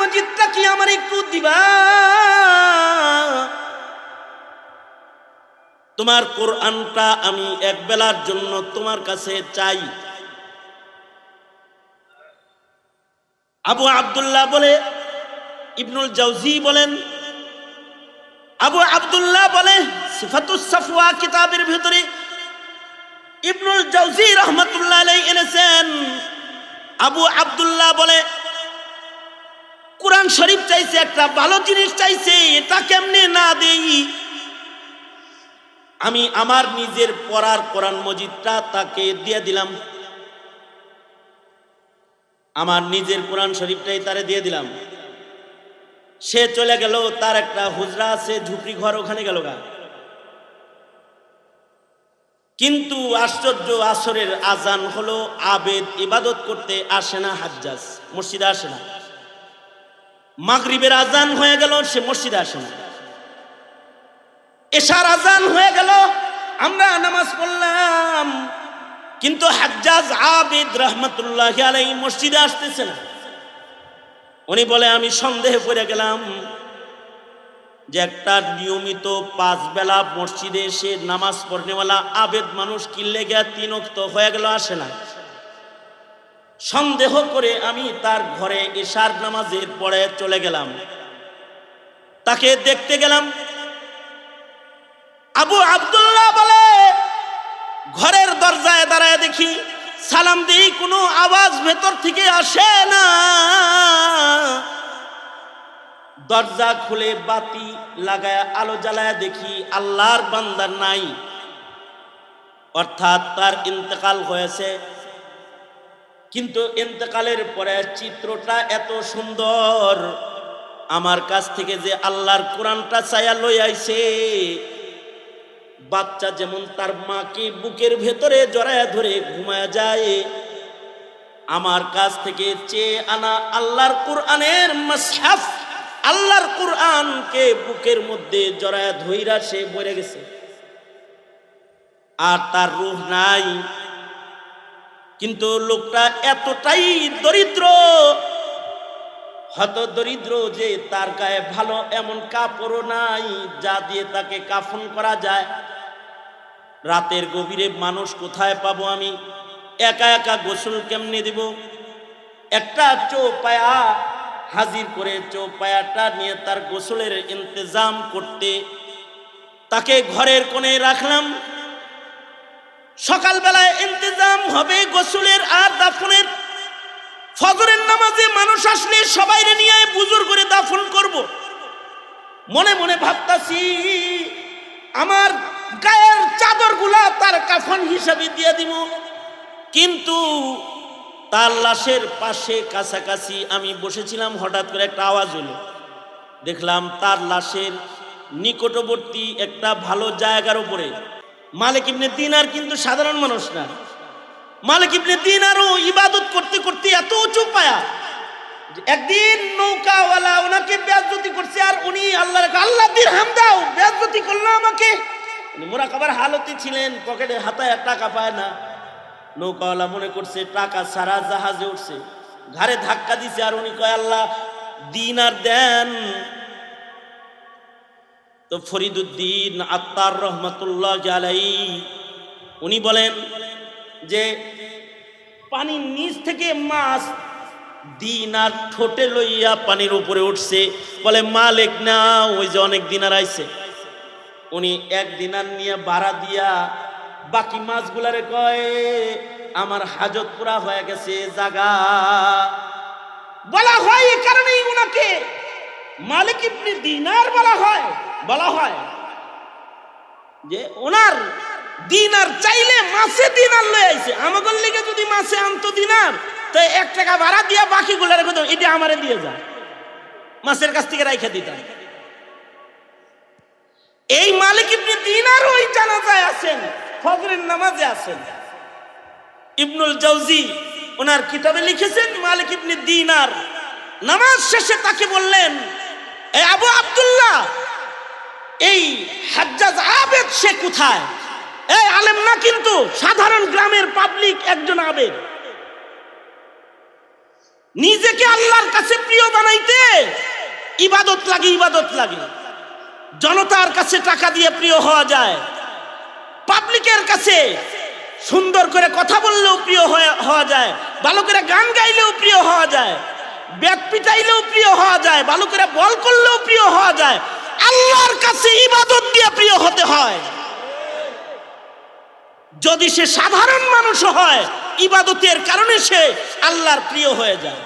মজিদটা কি আমার একটু দিবা? তোমার কোরআনটা আমি এক বেলার জন্য তোমার কাছে চাই। আবু আব্দুল্লাহ বলে, ইবনুল জাওজি বলেন, আবু আব্দুল্লাহ বলে সিফাতুস সাফওয়া কিতাবের ভিতরে ইবনুল জাওজি রাহমাতুল্লাহ আলাইহি এনেছেন। আবু আব্দুল্লাহ বলে কোরআন শরীফ চাইছে, একটা ভালো জিনিস চাইছে, এটা কেমনে না দেই? আমি আমার নিজের পড়ার কোরআন মজিদটা তাকে দিয়ে দিলাম, আমার নিজের কোরআন শরীফটাই তারে দিয়ে দিলাম। সে চলে গেল, তার একটা হুজরা আছে, ঝুপড়ি ঘর, ওখানে গেল গা। কিন্তু আশ্চর্য, আসরের আজান হলো, আবেদ ইবাদত করতে আসে না, হাজ্জাজ মসজিদে আসে না। মাগরিবের আজান হয়ে গেল, সে মসজিদে আসে না। এশার আজান হয়ে গেল, আমরা নামাজ পড়লাম, কিন্তু হাজ্জাজ আবেদ রাহমাতুল্লাহি আলাইহি মসজিদে আসতেছে না। উনি বলে আমি সন্দেহে পড়ে গেলাম যে একটা নিয়মিত 5 বেলা মসজিদে এসে নামাজ পড়নেওয়ালা আবেদ মানুষ কিল্লে গিয়া 3 ওয়াক্ত হয়ে গেল, আসে না। সন্দেহ করে আমি তার ঘরে এশার নামাজের পরে চলে গেলাম, তাকে দেখতে গেলাম। আবু আব্দুল্লাহ বলে ঘরের দরজায় দাঁড়ায় দেখি, সালাম দিই, কোনো আওয়াজ ভেতর থেকে আসে না। দরজা খুলে বাতি লাগায় আলো জ্বালায় দেখি আল্লাহর বান্দা নাই, অর্থাৎ তার ইন্তেকাল হয়েছে। কিন্তু ইন্তেকালের পরে চিত্রটা এত সুন্দর, আমার কাছ থেকে যে আল্লাহর কোরআনটা চাইয়া লই আইছে, বাচ্চা যেমন তার মাকে বুকের ভেতরে জড়ায়া ধরে ঘুমায়া যায়, আমার কাছ থেকে চেয়ে আনা আল্লাহর কোরআনের মাসহাফ, আল্লাহর কোরআনকে বুকের মধ্যে জড়ায়া ধইরা সে মরে গেছে, আর তার রূহ নাই। কিন্তু লোকটা এতটাই দরিদ্র, হত দরিদ্র, যে তার গায়ে ভালো এমন কাপড়ও নাই যা দিয়ে তাকে কাফন করা যায়। রাতের গভীরে মানুষ কোথায় পাবো আমি? একা একা গোসল কেমনে দিব? একটা চৌপায়া হাজির করে চৌপায়াটা নিয়ে তার গোসলের ইন্তজাম করতে তাকে ঘরের কোণে রাখলাম। সকালবেলায় ইন্তজাম হবে গোসলের আর দাফনের। ফজরের নামাজে মানুষ আসলে সবাইরে নিয়ে বুজুর করে দাফন করব। মনে মনে ভাবতাছি আমার গায়ের চাদরগুলা তার কাফন হিসাবে দিয়ে দিব। কিন্তু তার লাশের পাশে কাছাকাছি আমি বসেছিলাম, হঠাৎ করে একটা আওয়াজ হলো। দেখলাম তার লাশের নিকটবর্তী একটা ভালো জায়গার উপরে মালিক ইবনে দিনার, কিন্তু সাধারণ মানুষ না, মালিক ইবনে দিনারও ইবাদত করতে করতে এত উঁচু পায়া, একদিন নৌকাওয়ালা ওনাকে বেয়াজ্জতি করছে, আর উনি আল্লাহ দিরহাম দাও, বেয়াজ্জতি করলো আমাকে। উনি মুরাকাবার হালতে ছিলেন, পকেটে হাতায় টাকা পায় না। নৌকাওয়ালা মনে করছে টাকা সারা জাহাজে উঠছে, ঘাড়ে ধাক্কা দিছে, আর উনি কয় আল্লাহ দিনার দেন। তো ফরিদুদ্দিন আত্তার রহমাতুল্লাহ আলাইহি উনি বলেন যে পানির নিচ থেকে মাছ দিনার ঠোঁটে লইয়া পানির উপরে উঠছে, বলে মালিক না, ওই যে অনেক দিনার আইছে। উনি 1 দিনার নিয়ে ভাড়া দিয়া বাকি মাছগুলারে কয় আমার হাজত পুরা হয়ে গেছে, জাগা বলা হয়। এই কারণেই উনাকে মালিক ইবনে দিনার বলা হয় যে ওনার দিনার চাইলে মাছে দিনার লয়ে আইছে। আমাদের লিগে যদি মাছে আনতো দিনার, তো 1 টাকা ভাড়া দিয়া বাকিগুলো রেখে দাও, এটা আমারে দিয়ে যা, মাছের কাছ থেকে রাইখা দিতাম। এই মালিক ইবনে দিনার ওই জানাজায় আছেন, ফজরের নামাজে আছেন। ইবনুল জাওজি ওনার কিতাবে লিখেছেন, মালিক ইবনে দিনার নামাজ শেষে তাকে বললেন, এ আবু আব্দুল্লাহ, এই হাজ্জাজ আবেদ সে কোথায়? এই আলেম না, কিন্তু সাধারণ গ্রামের পাবলিক একজন আবেদ। নিজেকে আল্লাহর কাছে প্রিয় বানাইতে ইবাদত লাগে, ইবাদত লাগে। জনতার কাছে টাকা দিয়ে প্রিয় হওয়া যায়, পাবলিকের কাছে সুন্দর করে কথা বললেও প্রিয় হওয়া যায়, ভালো করে গান গাইলেও প্রিয় হওয়া যায়, ব্যাট পিটাইলেও প্রিয় হওয়া যায়, ভালো করে বল করলেও প্রিয় হওয়া যায়। আল্লাহর কাছে ইবাদত দিয়ে প্রিয় হতে হয়। যদি সে সাধারণ মানুষ হয়, ইবাদতের কারণে সে আল্লাহর প্রিয় হয়ে যায়।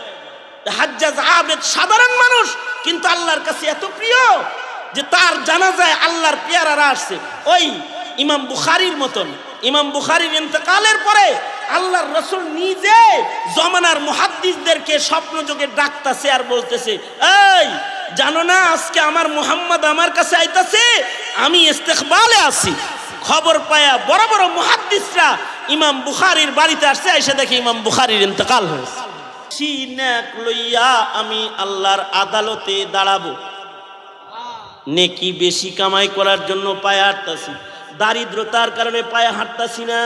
হাজ্জাজ আবেদ সাধারণ মানুষ, কিন্তু আল্লাহর কাছে এত প্রিয় যে তার জানাজায় আল্লাহর পেয়ারারা আসছে। ওই ইমাম বুখারীর মতন, ইমাম বুখারীর ইন্তেকালের পরে আল্লাহর রাসূল নিজে জমানার মুহাদ্দিসদেরকে স্বপ্ন যোগে ডাকতেছে আর বলতেছে, এই জানো না আজকে আমার মুহাম্মদ আমার কাছে আইতাছে, আমি ইস্তেকবালে আছি। খবর পায়া বড় বড় মুহাদ্দিসরা ইমাম বুখারীর বাড়িতে আসছে, এসে দেখে ইমাম বুখারীর ইন্তেকাল হয়েছে। সিনাক লইয়া আমি আল্লাহর আদালতে দাঁড়াবো, নেকি বেশি কামাই করার জন্য পায়ে হাঁটতাছি, দারিদ্রতার কারণে পায়ে হাঁটতাছি না।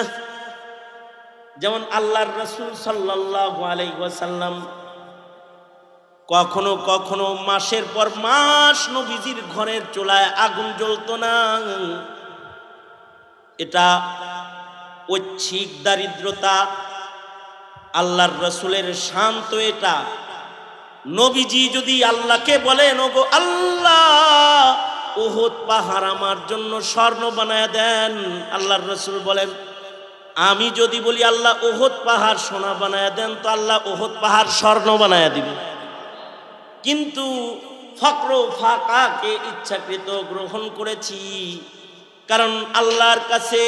যেমন আল্লাহর রাসূল সাল্লাল্লাহু আলাইহি ওয়াসাল্লাম কখনো কখনো মাসের পর মাস নবীজির ঘরের চুলায় আগুন জ্বলতো না। এটা ঐচ্ছিক দারিদ্রতা, আল্লাহর রাসূলের শান্ত এটা। নবীজি যদি আল্লাহকে বলেন, ওগো আল্লাহ উহুদ পাহাড় আমার জন্য স্বর্ণ বানায় দেন, আল্লাহর রাসূল বলেন, আমি যদি বলি আল্লাহ উহুদ পাহাড় সোনা বানায় দেন, তো আল্লাহ উহুদ পাহাড় স্বর্ণ বানায় দিবে। কিন্তু ফকর ফাকাকে ইচ্ছাকৃত গ্রহণ করেছি, কারণ আল্লাহর কাছে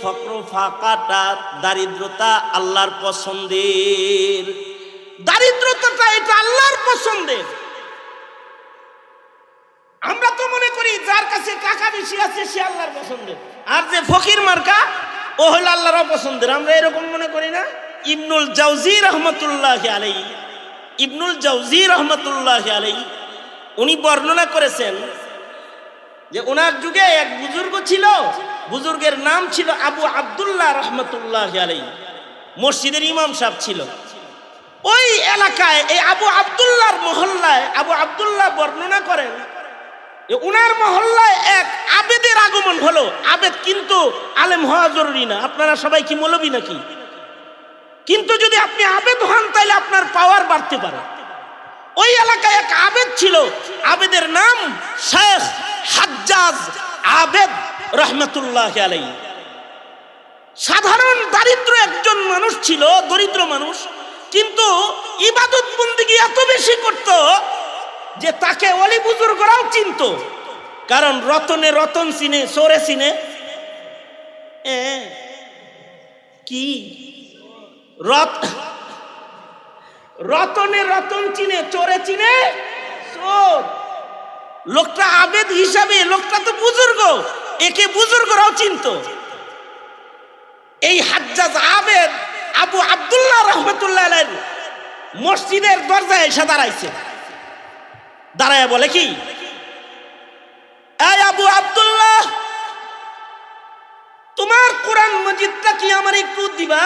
ফকর ফাকাটা, দারিদ্রতা আল্লাহর পছন্দের। দারিদ্রতাটা এটা আল্লাহর পছন্দের। আমরা তো মনে করি যার কাছে টাকা বেশি আছে সে আল্লাহর পছন্দের, আর যে ফকির মার্কা ও হলো আল্লাহর অপছন্দের। আমরা এরকম মনে করি না? ইবনুল জাওজি রহমতুল্লাহ আলাইহি, ইবনুল জাওজি রহমতুল্লাহ আলাইহি উনি বর্ণনা করেছেন যে ওনার যুগে এক বুজুর্গ ছিল, বুজুর্গের নাম ছিল আবু আব্দুল্লাহ রহমতুল্লাহ আলাইহি, মসজিদের ইমাম সাহেব ছিল। ওই এলাকায় এই আবু আব্দুল্লাহর মহল্লায় আবু আব্দুল্লাহ বর্ণনা করেন উনার মহল্লায় এক আবেদের আগমন হলো। আবেদ কিন্তু আলেম হওয়া জরুরি না, আপনারা সবাই কি মৌলবী নাকি? কিন্তু যদি আপনি আবেদ হন তাহলে আপনার পাওয়ার বাড়তে পারে। ওই এলাকায় এক আবেদ ছিল, আবেদের নাম শেখ হাজ্জাজ আবেদ রহমতুল্লাহ আলাইহি। সাধারণ দারিদ্র একজন মানুষ ছিল, দরিদ্র মানুষ, কিন্তু ইবাদত বন্দেগী এত বেশি করত যে তাকে ওলি বুজুর্গরাও চিনত। কারণ রতনে রতন চিনে, চোরে চিনে। কি রতনে রতন চিনে, চোরে চিনে চোর। লোকটা আবেদ হিসাবে, লোকটা তো বুজুর্গ, একে বুজুর্গরাও চিনত। এই হাজ্জাজ আবেদ আবু আব্দুল্লাহ রহমতুল্লাহ আলাইহি মসজিদের দরজায় এসে দাঁড়াইছে। দাঁড়ায় বলে কি, এই আবু আব্দুল্লাহ, তোমার কোরআন মজিদটা কি আমার একটু দিবা?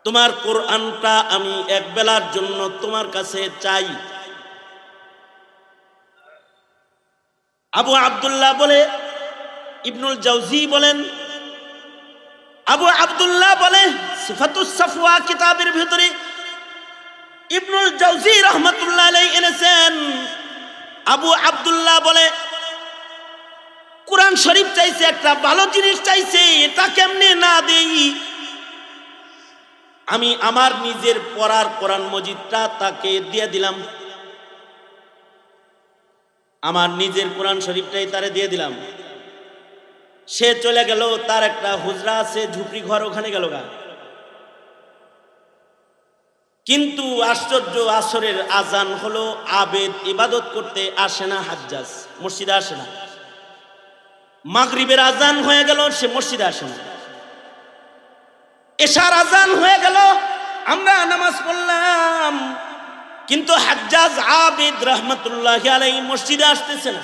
তোমার কোরআনটা আমি এক বেলার জন্য তোমার কাছে চাই। আবু আব্দুল্লাহ বলে, ইবনুল জাওজি বলেন, আবু আব্দুল্লাহ বলে সিফাতুস সাফওয়া কিতাবের ভিতরে ইবনুল জাওজি রহমতুল্লাহ আলাইহি এনেছেন। আবু আব্দুল্লাহ বলে কোরআন শরীফ চাইছে, একটা ভালো জিনিস চাইছে, এটা কেমনে না দেই? আমি আমার নিজের পড়ার কোরআন মজিদটা তাকে দিয়ে দিলাম, আমার নিজের কোরআন শরীফটাই তারে দিয়ে দিলাম। সে চলে গেল, তার একটা হুজরা আছে, ঝুপড়ি ঘর, ওখানে গেল গা। কিন্তু আশ্চর্য, আসরের আজান হলো, আবেদ ইবাদত করতে আসে না, হাজ্জাজ মসজিদে আসে না। মাগরিবের আজান হয়ে গেল, সে মসজিদে আসে না। এশার আজান হয়ে গেল, আমরা নামাজ পড়লাম, কিন্তু হাজ্জাজ আবেদ রহমতুল্লাহ আলাইহি মসজিদে আসতেছে না।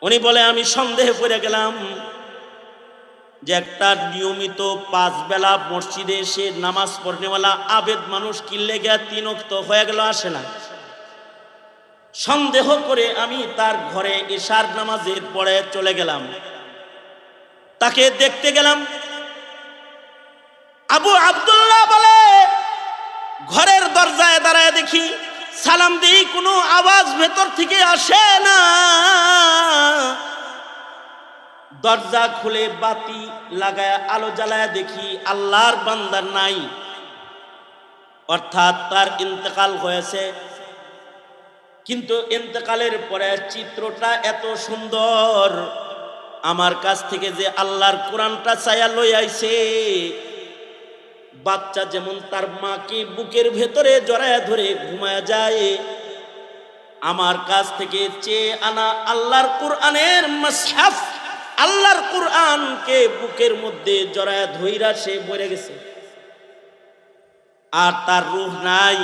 উনি বলে, আমি সন্দেহে পড়ে গেলাম, যে একটা নিয়মিত 5 বেলা মসজিদে এসে নামাজ পড়নেওয়ালা আবেদ মানুষ কিনলে গিয়া 3 ওয়াক্ত হয়ে গেল আসে না। সন্দেহ করে আমি তার ঘরে ইশার নামাজের পরে চলে গেলাম, তাকে দেখতে গেলাম। আবু আব্দুল্লাহ বলে ঘরের দরজায় দাঁড়ায় দেখি সালাম দিই, কোনো আওয়াজ ভেতর থেকে আসে না। দরজা খুলে বাতি লাগায় আলো জ্বালায় দেখি আল্লাহর বান্দার নাই, অর্থাৎ তার ইন্তেকাল হয়েছে। কিন্তু ইন্তেকালের পরে চিত্রটা এত সুন্দর, আমার কাছ থেকে যে আল্লাহর কোরআনটা চায়া লই আইছে, বাচ্চা যেমন তার মাকে বুকের ভেতরে জড়ায় ধরে ঘুমায় যায়, আমার কাছ থেকে চেয়ে আনা আল্লাহর কোরআনের মাসহাফ, আল্লাহর কোরআনকে বুকের মধ্যে জড়ায় ধইরা সে মরে গেছে, আর তার রূহ নাই।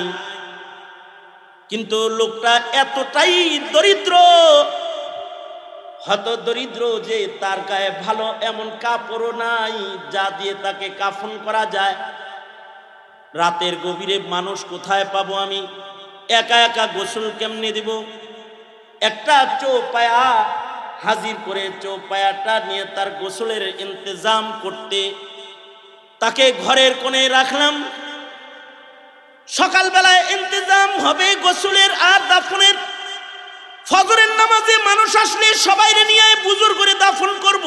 কিন্তু লোকটা এতটাই দরিদ্র, হত দরিদ্র যে তার গায়ে ভালো এমন কাপড়ও নাই যা দিয়ে তাকে কাফন করা যায়। রাতের গভীরে মানুষ কোথায় পাবো আমি, একা একা গোসল কেমনে দিব? একটা চৌপায়া হাজির করে চৌপায়াটা নিয়ে তার গোসলের ইন্তজাম করতে তাকে ঘরের কোণে রাখলাম। সকালবেলায় ইন্তজাম হবে গোসলের আর দাফনের। ফজরের নামাজে মানুষ আসলে সবাইরে নিয়ে বুজুর করে দাফন করব।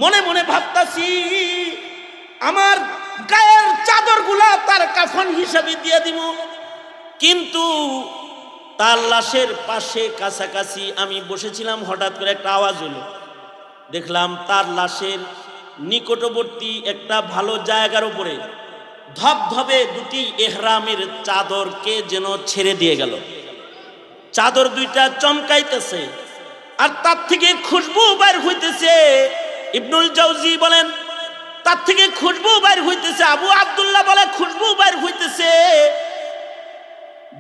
মনে মনে ভাবতাছি আমার গায়ের চাদরগুলা তার কাফন হিসাবে দিয়ে দিব। কিন্তু তার লাশের পাশে কাছাকাছি আমি বসেছিলাম, হঠাৎ করে একটা আওয়াজ হলো। দেখলাম তার লাশের নিকটবর্তী একটা ভালো জায়গার উপরে ধবধবে 2টি ইহরামের চাদরকে যেন ছেড়ে দিয়ে গেল। চাদর 2টা চমকাইতেছে আর তার থেকে খুশবু বাইর হইতেছে। ইবনুল জাওজি বলেন তার থেকে খুশবু বাইর হইতেছে। আবু আব্দুল্লাহ বলে খুশবু বাইর হইতেছে।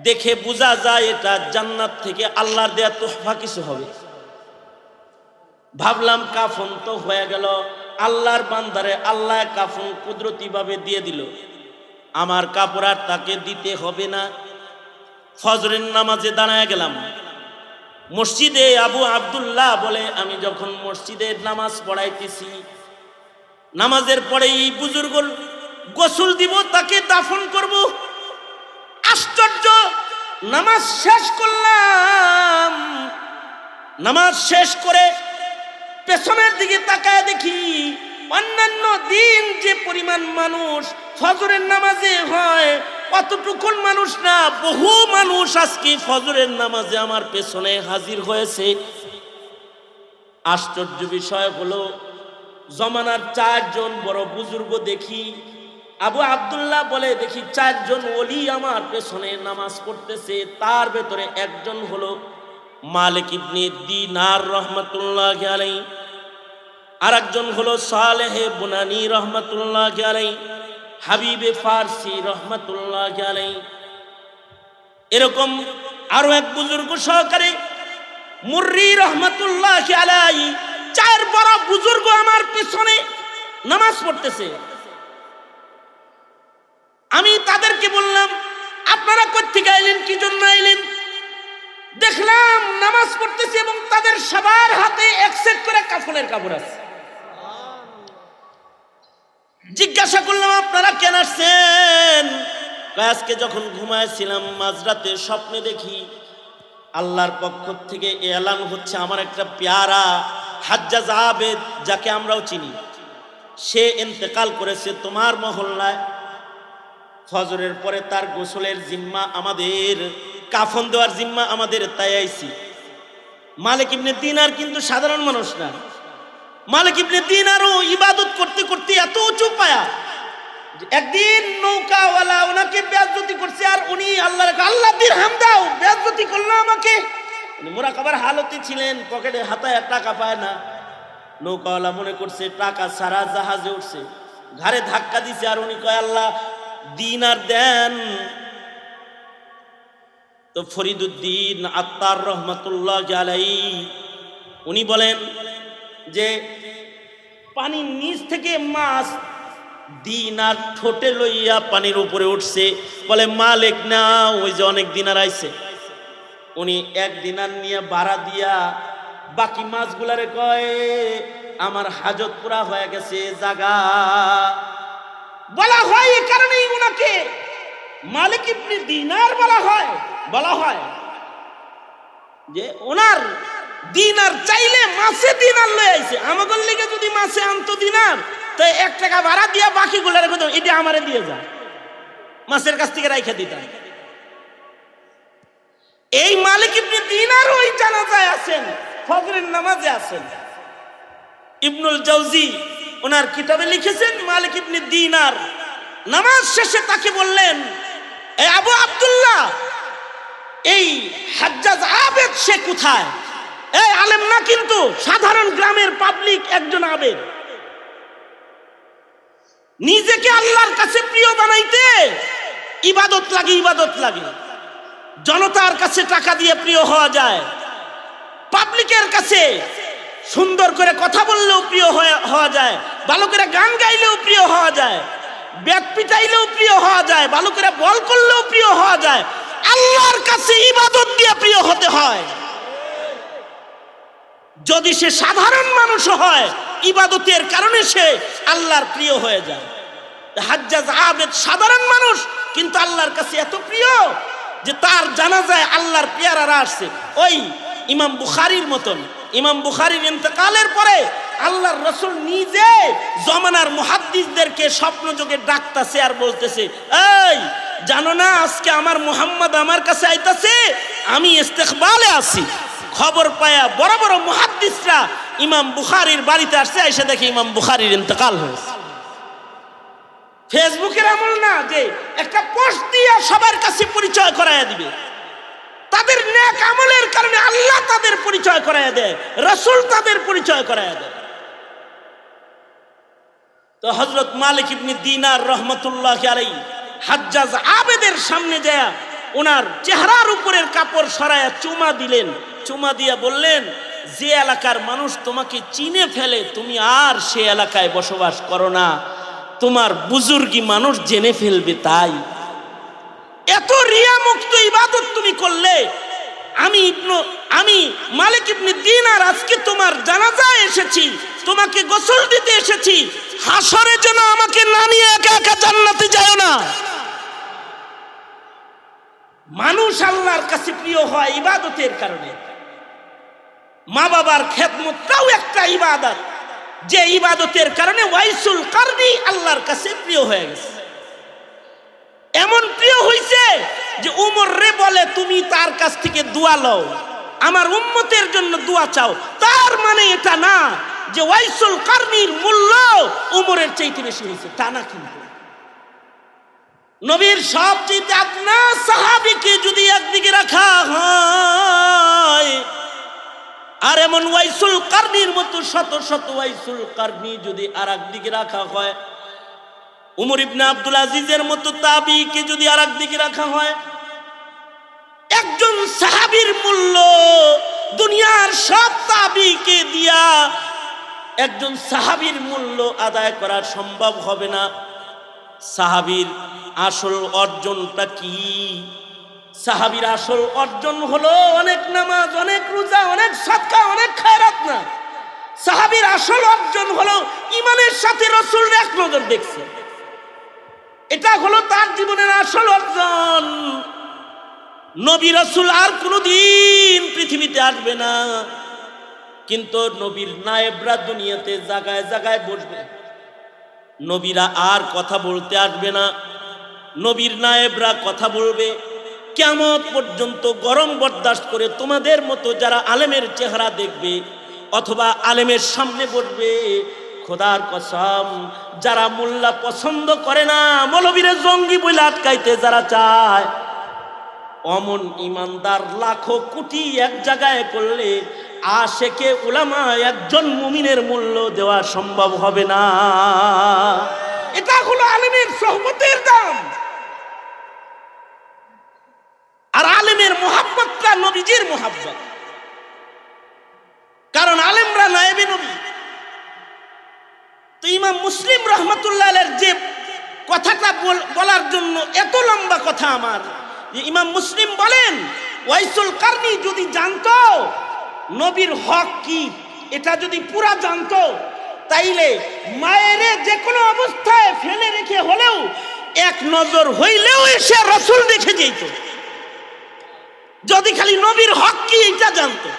দেখে বোঝা যায় এটা জান্নাত থেকে আল্লাহর দেয়া তোহফা কিছু হবে। ভাবলাম কাফন তো হয়ে গেল, আল্লাহর বান্দারে আল্লাহ কাফন কুদরতি ভাবে দিয়ে দিল, আমার কাপড় আর তাকে দিতে হবে না। ফজরের নামাজে দাঁড়ায় গেলাম মসজিদে। আবু আব্দুল্লাহ বলে আমি যখন মসজিদের নামাজ পড়াইতেছি, নামাজের পরে এই বুজুর্গ গোসল দিব, তাকে দাফন করব। আশ্চর্য, নামাজ শেষ করলাম, নামাজ শেষ করে পেছনের দিকে তাকায় দেখি অন্যান্য দিন যে পরিমাণ মানুষ ফজরের নামাজে হয় অতটুকুন মানুষ না, বহু মানুষ আজকে ফজরের নামাজে আমার পেছনে হাজির হয়েছে। আশ্চর্য বিষয় হলো জমানার 4 জন বড় বুজুর্গ দেখি। আবু আব্দুল্লাহ বলে দেখি 4 জন ওলি আমার পেছনে নামাজ পড়তেছে। তার ভেতরে একজন হলো মালিক ইবনে দিনার রহমাতুল্লাহি আলাইহি, আর একজন হলো সালেহ বুনানি রহমাতুল্লাহি আলাইহি, হাবিবে ফারসি রহমাতুল্লাহি আলাইহি। এরকম আরো এক বুজুর্গ সহকারে মুররি রহমাতুল্লাহি আলাইহি, 4 বড় বুজুর্গ আমার পিছনে নামাজ পড়তেছে। আমি তাদেরকে বললাম আপনারা কোত্থেকে আইলেন, কি জন্য আইলেন? দেখলাম নামাজ পড়তেছে এবং তাদের সবার হাতে এক সেট করে কাফনের কাপড় আছে। জিজ্ঞাসা করলাম আপনারা কেন আসছেন? আজকে যখন ঘুমাইছিলাম মাঝরাতে স্বপ্নে দেখি আল্লাহর পক্ষ থেকে এলান হচ্ছে আমার একটা পেয়ারা হাজ্জাজ আবেদ, যাকে আমরাও চিনি, সে ইন্তেকাল করেছে তোমার মহল্লায়। ফজরের পরে তার গোসলের জিম্মা আমাদের, কাফন দেওয়ার জিম্মা আমাদের, তাই আইছি। মালিক ইবনে দিনার কিন্তু সাধারণ মানুষ না। মালিক ইবনে দিনারও ইবাদত করতে করতে এত উঁচু পায়া, একদিন নৌকাওয়ালা ওনাকে বেয়াজ্জতি করছে, আর উনি আল্লাহ দিরহাম দাও বেয়াজ্জতি করলো আমাকে। উনি মুরাকাবার হালতে ছিলেন, পকেটে হাতায় টাকা পায় না। নৌকাওয়ালা মনে করছে টাকা সারা জাহাজে উঠছে, ঘাড়ে ধাক্কা দিছে, আর উনি কয় আল্লাহ দিনার দেন। তো ফরিদুদ্দিন আত্তার রহমাতুল্লাহি আলাইহি উনি বলেন যে পানির নিচ থেকে মাছ দিনার ঠোঁটে লইয়া পানির উপরে উঠছে। বলে মালিক না, ওই যে অনেক দিনার আইছে। উনি এক দিনার নিয়ে ভাড়া দিয়া বাকি মাছগুলারে কয় আমার হাজত পুরা হয়ে গেছে জাগা। বলা হয় এই কারণেই উনাকে মালিক ইবনে দিনার বলা হয় যে ওনার দিনার চাইলে মাছে দিনার লয়ে আইছে। আমাদের লিগে যদি মাছে আনতো দিনার, তো 1 টাকা ভাড়া দিয়া বাকিগুলো রেখে দাও, এটা আমারে দিয়ে যা, মাছের কাছ থেকে রাইখা দিতাম। এই মালিক ইবনে দিনার ওই জানাজায় আছেন, ফজরের নামাজে আছেন। ইবনুল জাওজি ওনার কিতাবে লিখেছেন, মালিক ইবনে দিনার নামাজ শেষে তাকে বললেন, এ আবু আব্দুল্লাহ, এই হাজ্জাজ আবেদ সে কোথায়? এই আলেম না, কিন্তু সাধারণ গ্রামের পাবলিক একজন আবেদ। নিজেকে আল্লাহর কাছে প্রিয় বানাইতে ইবাদত লাগে। জনতার কাছে টাকা দিয়ে প্রিয় হওয়া যায়, পাবলিকের কাছে সুন্দর করে কথা বললেও প্রিয় হওয়া যায়, ভালো করে গান গাইলেও প্রিয় হওয়া যায়, ব্যাট পিটাইলেও প্রিয় হওয়া যায়, ভালো করে বল করলেও প্রিয় হওয়া যায়। আল্লাহর কাছে ইবাদত দিয়ে প্রিয় হতে হয়। যদি সে সাধারণ মানুষ হয়, ইবাদতের কারণে সে আল্লাহর প্রিয় হয়ে যায়। হাজ্জাজ আবেদ সাধারণ মানুষ, কিন্তু আল্লাহর কাছে এত প্রিয় যে তার জানাজায় আল্লাহর পেয়ারারা আসছে। ওই ইমাম বুখারীর মতন, ইমাম বুখারীর ইন্তেকালের পরে আল্লাহর রাসূল নিজে জমানার মুহাদ্দিসদেরকে স্বপ্নযোগে ডাকতেছে আর বলতেছে, এই জানো না আজকে আমার মুহাম্মদ আমার কাছে আইতাছে, আমি ইস্তেকবালে আছি। খবর পায়া বড় বড় মুহাদ্দিসরা ইমাম বুখারীর বাড়িতে আসছে, এসে দেখে ইমাম বুখারীর ইন্তেকাল হয়েছে। ফেসবুকের আমল না যে একটা পোস্ট দিয়ে সবার কাছে পরিচয় করায়া দিবে। তাদের নেক আমলের কারণে আল্লাহ তাদের পরিচয় করায়া দেয়, রাসূল তাদের পরিচয় করায়া দেয়। তো হযরত মালিক ইবনে দিনার রহমাতুল্লাহি আলাইহি হাজ্জাজ আবেদের সামনে যায় ওনার চেহারার উপরের কাপড় সরায়া চুমা দিলেন। চুমা দিয়া বললেন, যে এলাকার মানুষ তোমাকে চিনে ফেলে তুমি আর সে এলাকায় বসবাস করো না, তোমার বুজুর্গি মানুষ জেনে ফেলবে। তাই এত রিয়া মুক্ত ইবাদত তুমি করলে, আমি মালিক ইবনে দিনার আজকে তোমার জানাজায় এসেছি, তোমাকে গোসল দিতে এসেছি, হাসরে যেন আমাকে না নিয়ে একা একা জান্নাতে যায় না। মানুষ আল্লাহর কাছে প্রিয় হয় ইবাদতের কারণে। মা বাবার খেদমতটাও একটা ইবাদত, যে ইবাদতের কারণে ওয়াইসুল কারনি আল্লাহর কাছে প্রিয় হয়ে গেছে। এমন প্রিয় হইছে যে উমর রে বলে, তুমি তার কাছ থেকে দোয়া লও, আমার উম্মতের জন্য দোয়া চাও। তার মানে এটা না যে ওয়াইসুল কারনির মূল্য উমরের চাইতে বেশি হয়েছে, তা না। কিন্তু নবীর সবচেয়ে আপনা সাহাবীকে যদি একদিকে রাখা হয়, আর এমন ওয়াইসুল কারনির মতো শত শত ওয়াইসুল কারনি যদি আর একদিকে রাখা হয়, উমর ইবনে আব্দুল আজিজের মতো তাবিকে যদি আর একদিকে রাখা হয়, একজন সাহাবীর মূল্য দুনিয়ার সব তাবিকে দিয়া একজন সাহাবীর মূল্য আদায় করা সম্ভব হবে না। সাহাবীর আসল অর্জনটা কি? সাহাবীর আসল অর্জন হলো অনেক নামাজ, অনেক রোজা, অনেক সাদকা, অনেক খায়রাত না। সাহাবীর আসল অর্জন হলো ঈমানের সাথে রাসূলের এক নজর দেখছে। এটা হলো তার জীবনের আসল অর্জন। নবী রাসূল আর কোনোদিন পৃথিবীতে আসবে না, কিন্তু নবীর নায়েবরা দুনিয়াতে জায়গায় জায়গায় বসবে। নবীরা আর কথা বলতে আসবে না, নবীর নায়েবরা কথা বলবে। কিয়ামত পর্যন্ত গরম বরদাস্ত করে তোমাদের মতো যারা আলেমের চেহারা দেখবে অথবা আলেমের সামনে বসবে, খোদার কসম যারা মোল্লা পছন্দ করে না, মৌলবীরে জঙ্গি বলে আটকাইতে যারা চায়, অমন ইমানদার লাখো কোটি এক জায়গায় করলে আশেকে উলামা একজন মুমিনের মূল্য দেওয়া সম্ভব হবে না। এটা হলো আলেমের সোহবতের দাম। আর আলেমের মুহাব্বতটা নবীজির মুহাব্বত, কারণ আলেমরা নায়েবে নবী। ইমাম মুসলিম রহমতুল্লাহ আলাইহির যে কথাটা বলার জন্য এত লম্বা কথা আমার, যে ইমাম মুসলিম বলেন ওয়াইসুল কারনি যদি জানতো নবীর হক কি, এটা যদি পুরা জানতো, তাইলে মায়ের যে কোনো অবস্থায় ফেলে রেখে হলেও এক নজর হইলেও এসে রাসূল দেখে যেত, যদি খালি নবীর হক কি এটা জানতো।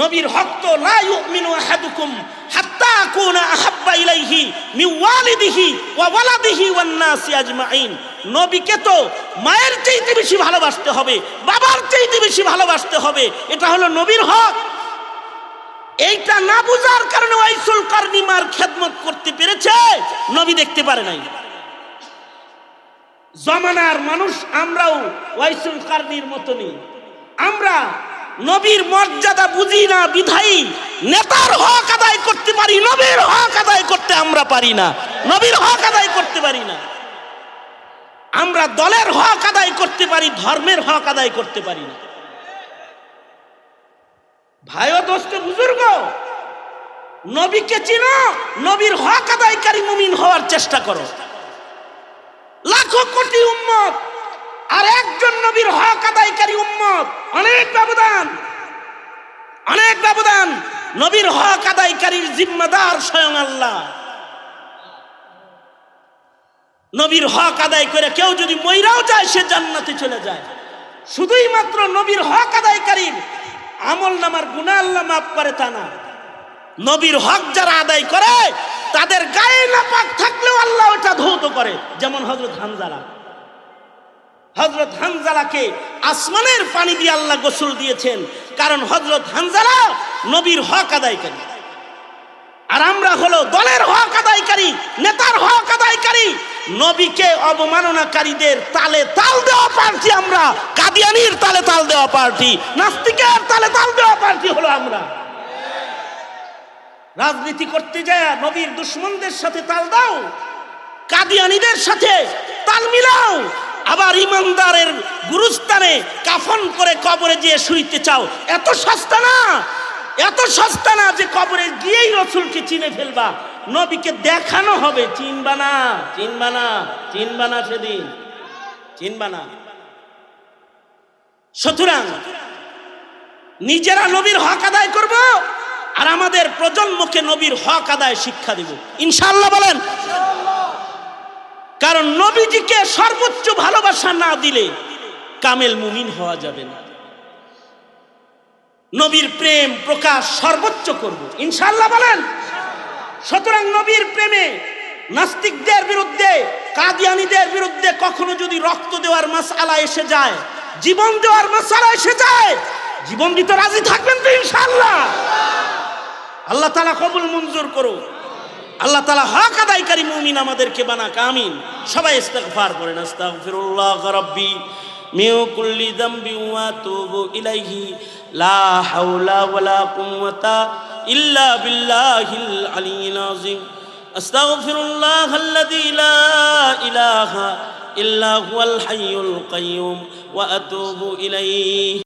নবীর হক তো লা ইউমিনু আহাদুকুম হাত্তা আকুনা আহাব্বা ইলাইহি মিন ওয়ালিদিহি ওয়া ওয়ালাদিহি ওয়ান নাসি আজমাইন। নবীকে তো মায়ের চাইতে বেশি ভালোবাসতে হবে, বাবার চাইতে বেশি ভালোবাসতে হবে, এটা হলো নবীর হক। এইটা না বুঝার কারণে ওয়াইসুল কারনি মার খেদমত করতে পেরেছে, নবী দেখতে পারে নাই। জমানার মানুষ আমরাও ওয়াইসুল কারনির মতনই, আমরা নবীর মর্যাদা বুঝি না বিধায়ী নেতার হক আদায় করতে পারি, নবীর হক আদায় করতে আমরা পারি না, নবীর হক আদায় করতে পারি না। আমরা দলের হক আদায় করতে পারি, ধর্মের হক আদায় করতে পারি না। ভাই ও দোস্ত বুজুর্গ, নবীকে চিনো, নবীর হক আদায়কারী মুমিন হওয়ার চেষ্টা করো। লাখো কোটি উম্মত আর একজন নবীর হক আদায়কারী উম্মত, অনেক ব্যবধান, অনেক ব্যবধান। নবীর হক আদায়কারীর জিম্মাদার স্বয়ং আল্লাহ। নবীর হক আদায় করে কেউ যদি মইরাও যায় সে জান্নাতে চলে যায়। শুধুই মাত্র নবীর হক আদায়কারীর আমল নামার গুনাহ আল্লাহ মাফ করে তা না, নবীর হক যারা আদায় করে তাদের গায়ে নাপাক থাকলেও আল্লাহ ওটা ধৌত করে। যেমন হযরত হানজালা, হযরত হানজালাকে আসমানের পানি দিয়ে আল্লাহ গোসল দিয়েছেন, কারণ হযরত হানজালা নবীর হক আদায়কারী। আর আমরা হলো দলের হক আদায়কারী, নেতার হক আদায়কারী, নবীকে অবমাননাকারীদের তালে তাল দেওয়া পার্টি আমরা, কাদিয়ানির তালে তাল দেওয়া পার্টি, নাস্তিকের তালে তাল দেওয়া পার্টি হলো আমরা। রাজনীতি করতে যায় নবীর দুশমনদের সাথে তাল দাও, কাদিয়ানীদের সাথে তাল মিলাও, আবার ইমানদারের গুরুস্থানে কাফন করে কবরে গিয়ে শুইতে চাও। এত সস্তা না, এত সস্তা না যে কবরে গিয়েই রাসূলকে চিনে ফেলবা, নবীকে দেখানো হবে। চিনবা না, চিনবা না, চিনবা না, সেদিন চিনবা না। সুতরাং নিজেরা নবীর হক আদায় করব আর আমাদের প্রজন্মকে নবীর হক আদায় শিক্ষা দেব ইনশাআল্লাহ। বলেন কারণ নবীজিকে সর্বোচ্চ ভালোবাসা না দিলে কামেল মুমিন হওয়া যাবে না। নবীর প্রেম প্রকাশ সর্বোচ্চ করব ইনশাআল্লাহ। বলেন সুতরাং নবীর প্রেমে নাস্তিকদের বিরুদ্ধে, কাদিয়ানীদের বিরুদ্ধে কখনো যদি রক্ত দেওয়ার মাসআলা এসে যায়, জীবন দেওয়ার মাসআলা এসে যায়, জীবন দিতে রাজি থাকবেন তো ইনশাআল্লাহ? আল্লাহ তাআলা কবুল মঞ্জুর করুন। আল্লাহ তাআলা হক আদায়কারী মুমিন আমাদেরকে বানাক, আমিন। সবাই ইস্তিগফার করেন। আস্তাগফিরুল্লাহ রাব্বি মিন কুল্লি যামবি ওয়া আতুবু ইলাইহি লা হাওলা ওয়ালা কুওয়াতা ইল্লা বিল্লাহিল আলিয়্যিল আযীম। আস্তাগফিরুল্লাহাল্লাযী লা ইলাহা ইল্লা হুয়াল হাইয়ুল কাইয়্যুম ওয়া আতুবু ইলাইহি।